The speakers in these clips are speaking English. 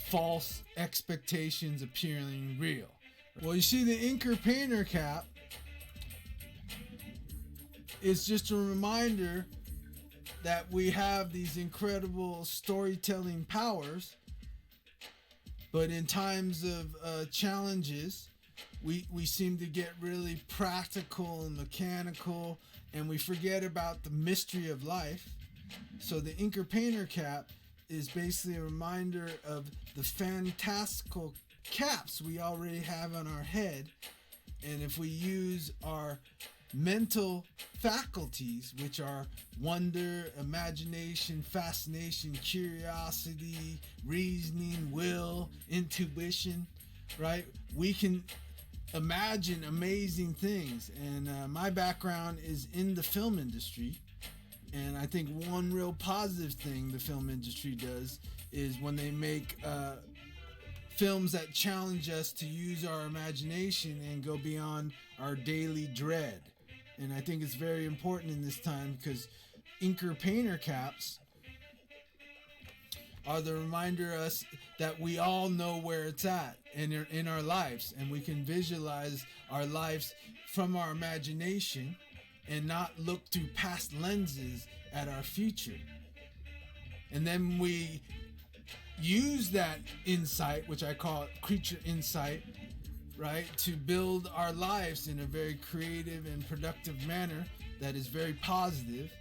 false expectations appearing real. Well, you see, the inker painter cap is just a reminder that we have these incredible storytelling powers, but in times of challenges, we seem to get really practical and mechanical, and we forget about the mystery of life. So the inker painter cap is basically a reminder of the fantastical caps we already have on our head, and if we use our mental faculties, which are wonder, imagination, fascination, curiosity, reasoning, will, intuition, right? We can imagine amazing things. And my background is in the film industry. And I think one real positive thing the film industry does is when they make films that challenge us to use our imagination and go beyond our daily dread. And I think it's very important in this time because inker painter caps are the reminder us that we all know where it's at in our lives, and we can visualize our lives from our imagination and not look through past lenses at our future. And then we use that insight, which I call creature insight, right, to build our lives in a very creative and productive manner that is very positive,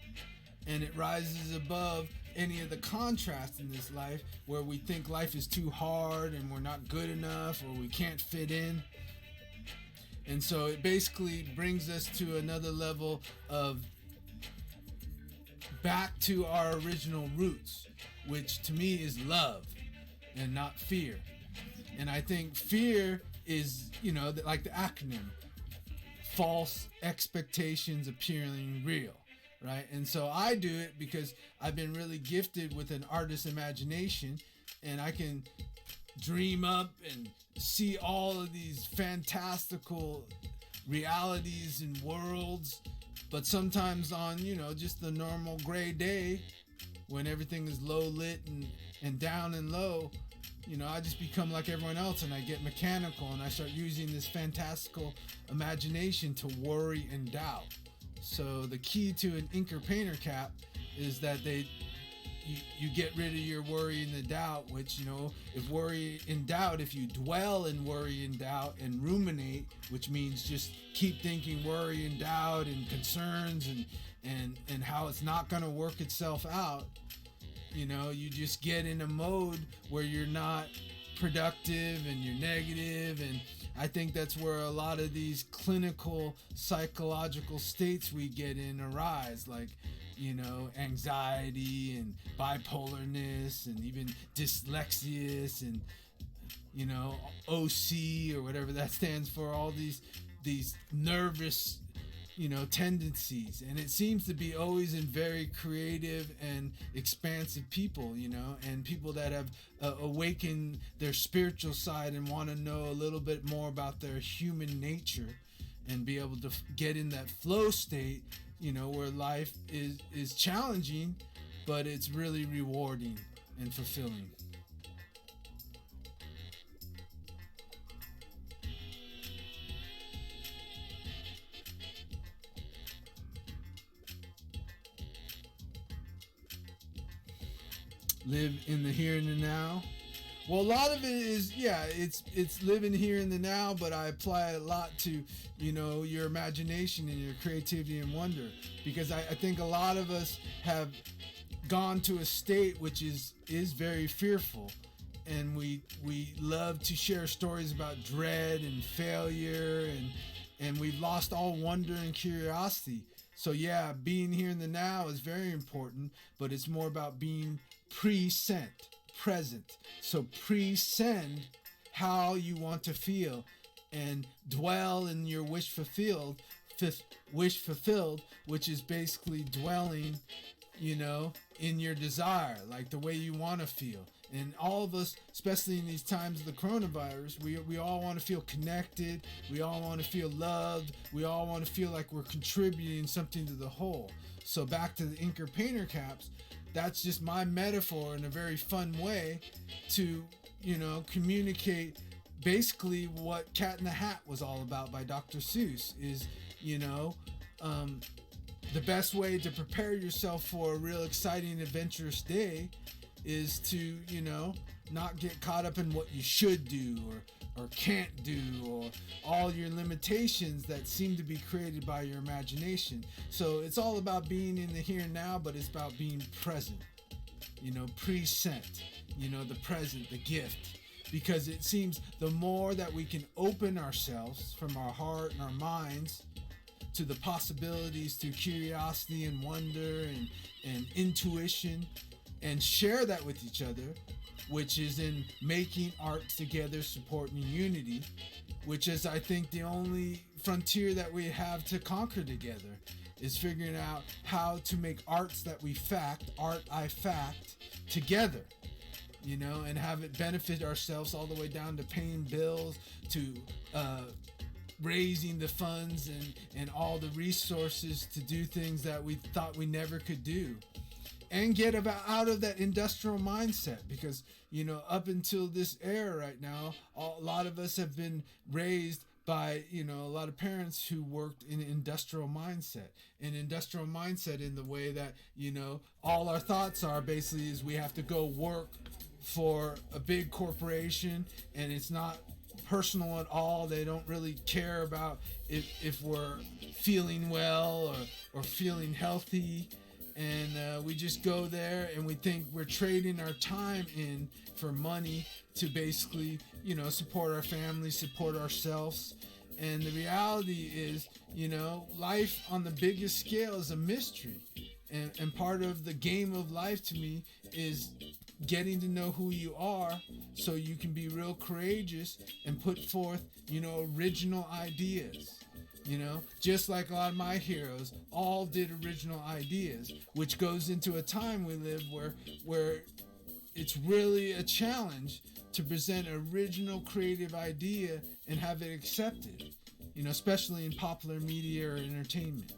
and it rises above any of the contrast in this life where we think life is too hard and we're not good enough or we can't fit in. And so it basically brings us to another level of back to our original roots, which to me is love and not fear. And I think fear is, like the acronym, false expectations appearing real, right? And so I do it because I've been really gifted with an artist's imagination, and I can dream up and see all of these fantastical realities and worlds. But sometimes on, just the normal gray day when everything is low lit and down and low, I just become like everyone else, and I get mechanical, and I start using this fantastical imagination to worry and doubt. So the key to an inker painter cap is that you get rid of your worry and the doubt, which, if worry and doubt, if you dwell in worry and doubt and ruminate, which means just keep thinking worry and doubt and concerns and how it's not going to work itself out, you just get in a mode where you're not productive and you're negative. And I think that's where a lot of these clinical psychological states we get in arise, like, anxiety and bipolarness and even dyslexia and, OC or whatever that stands for, all these nervous tendencies. And it seems to be always in very creative and expansive people, and people that have awakened their spiritual side and want to know a little bit more about their human nature and be able to get in that flow state, where life is challenging, but it's really rewarding and fulfilling. Live in the here and the now. Well, a lot of it is, it's living here in the now, but I apply a lot to, your imagination and your creativity and wonder, because I think a lot of us have gone to a state which is very fearful, and we love to share stories about dread and failure, and we've lost all wonder and curiosity. So being here in the now is very important, but it's more about being present. So present how you want to feel and dwell in your wish fulfilled, which is basically dwelling, in your desire, like the way you want to feel. And all of us, especially in these times of the coronavirus, we all want to feel connected. We all want to feel loved. We all want to feel like we're contributing something to the whole. So back to the inker painter caps, that's just my metaphor in a very fun way to, communicate basically what Cat in the Hat was all about by Dr. Seuss is, the best way to prepare yourself for a real exciting, adventurous day is to, not get caught up in what you should do or can't do, or all your limitations that seem to be created by your imagination. So it's all about being in the here and now, but it's about being present, present, the present, the gift. Because it seems the more that we can open ourselves from our heart and our minds to the possibilities, through curiosity and wonder and intuition, and share that with each other, which is in making art together, supporting unity, which is, I think, the only frontier that we have to conquer together, is figuring out how to make arts that we art I fact, together, and have it benefit ourselves all the way down to paying bills, to raising the funds and all the resources to do things that we thought we never could do. And get out of that industrial mindset, because up until this era right now, a lot of us have been raised by a lot of parents who worked in an industrial mindset in the way that all our thoughts are basically is we have to go work for a big corporation, and it's not personal at all. They don't really care about if we're feeling well or feeling healthy. And we just go there and we think we're trading our time in for money to basically, support our family, support ourselves. And the reality is, life on the biggest scale is a mystery. And part of the game of life to me is getting to know who you are so you can be real courageous and put forth, original ideas. Just like a lot of my heroes all did original ideas, which goes into a time we live where it's really a challenge to present an original creative idea and have it accepted, especially in popular media or entertainment.